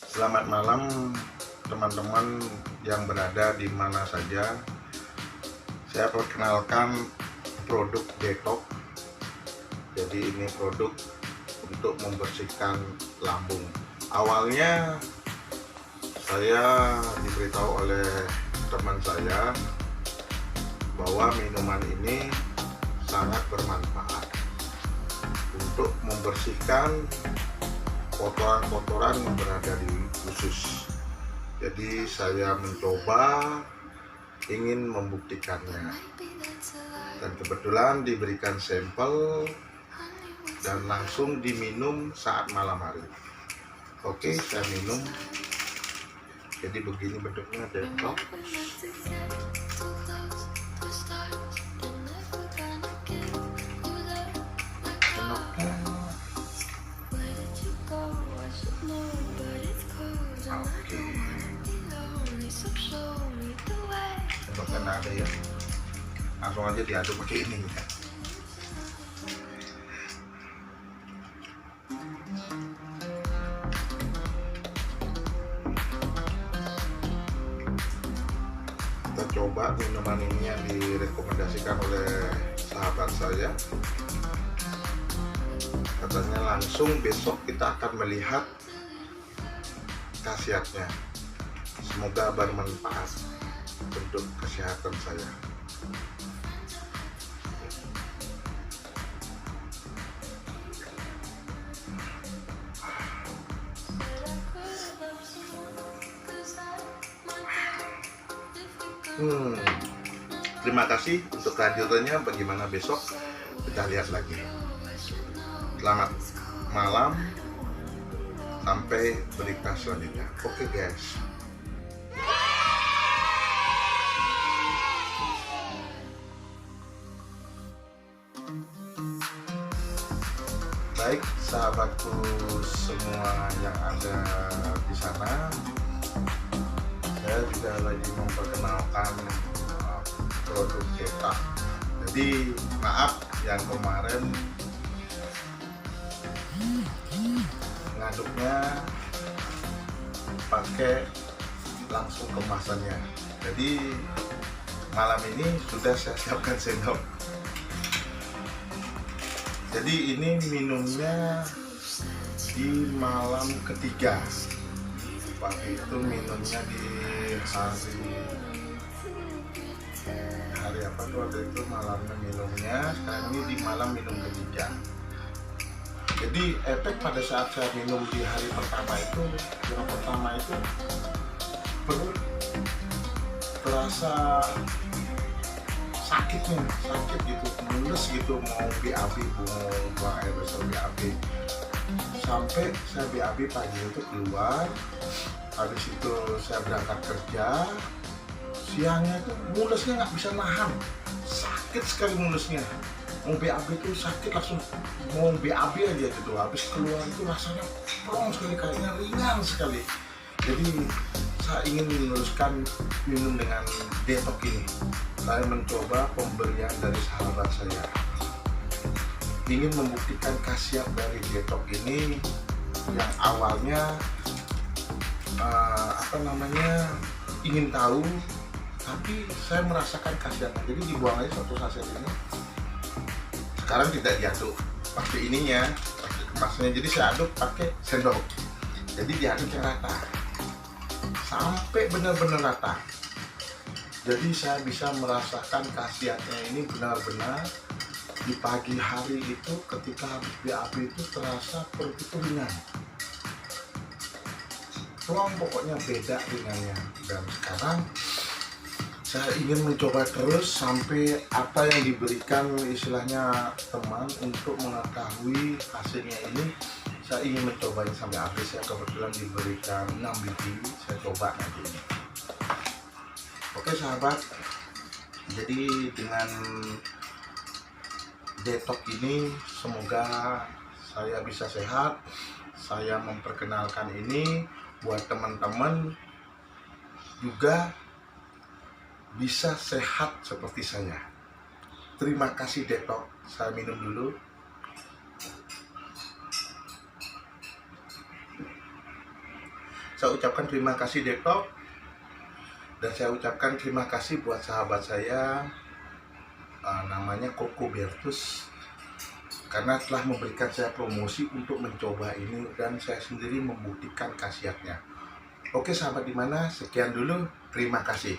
Selamat malam teman-teman yang berada di mana saja. Saya perkenalkan produk Detox. Jadi ini produk untuk membersihkan lambung. Awalnya saya diberitahu oleh teman saya bahwa minuman ini sangat bermanfaat untuk membersihkan kotoran-kotoran yang berada di usus. Jadi saya mencoba, ingin membuktikannya, dan kebetulan diberikan sampel dan langsung diminum saat malam hari. Oke, saya minum. Jadi begini bentuknya Detox. Bentuknya nggak ada ya, langsung aja diaduk pakai ini. Kita coba minuman ini yang direkomendasikan oleh sahabat saya. Katanya langsung besok kita akan melihat khasiatnya. Semoga bermanfaat untuk kesehatan saya. Terima kasih. Untuk kelanjutannya bagaimana besok kita lihat lagi. Selamat malam, sampai berita selanjutnya. Oke guys. Baik sahabatku semua yang ada di sana, saya juga lagi memperkenalkan produk Detox. Jadi maaf yang kemarin ngaduknya pakai langsung kemasannya. Jadi malam ini sudah saya siapkan sendok. Jadi ini minumnya di malam ketiga. Pagi itu minumnya di hari apa tuh, ada itu malamnya minumnya. Sekarang ini di malam minum ketiga. Jadi efek pada saat saya minum di hari pertama itu, perut terasa sakit gitu, mulus gitu, mau BAB, mau buang air besar BAB. Sampai saya BAB pagi itu keluar, habis itu saya berangkat kerja, siangnya itu mulusnya nggak bisa nahan, sakit sekali mulusnya. Mau BAB itu sakit, langsung mau BAB aja gitu. Habis keluar itu rasanya plong sekali, kayaknya ringan sekali. Jadi saya ingin meneruskan minum dengan Detox ini. Saya mencoba pemberian dari sahabat saya, ingin membuktikan khasiat dari Detox ini yang awalnya ingin tahu, tapi saya merasakan khasiatnya. Jadi dibuang aja satu saset ini. Sekarang tidak diaduk pakai ininya, pakai kemasannya. Jadi saya aduk pakai sendok. Jadi diaduk yang rata sampai benar-benar rata. Jadi saya bisa merasakan khasiatnya ini benar-benar di pagi hari itu, ketika habis BAB itu terasa perut itu ringan. Tuang pokoknya beda ringannya. Dan sekarang saya ingin mencoba terus sampai apa yang diberikan istilahnya teman untuk mengetahui hasilnya ini. Saya ingin mencobanya sampai habis. Saya kebetulan diberikan 6 biji, saya coba nanti ini. Oke sahabat, jadi dengan Detox ini semoga saya bisa sehat. Saya memperkenalkan ini buat teman-teman juga bisa sehat seperti saya. Terima kasih Detox. Saya minum dulu. Saya ucapkan terima kasih Dektok, dan saya ucapkan terima kasih buat sahabat saya namanya Koko Bertus, karena telah memberikan saya promosi untuk mencoba ini dan saya sendiri membuktikan khasiatnya. Oke sahabat Dimana, sekian dulu, terima kasih.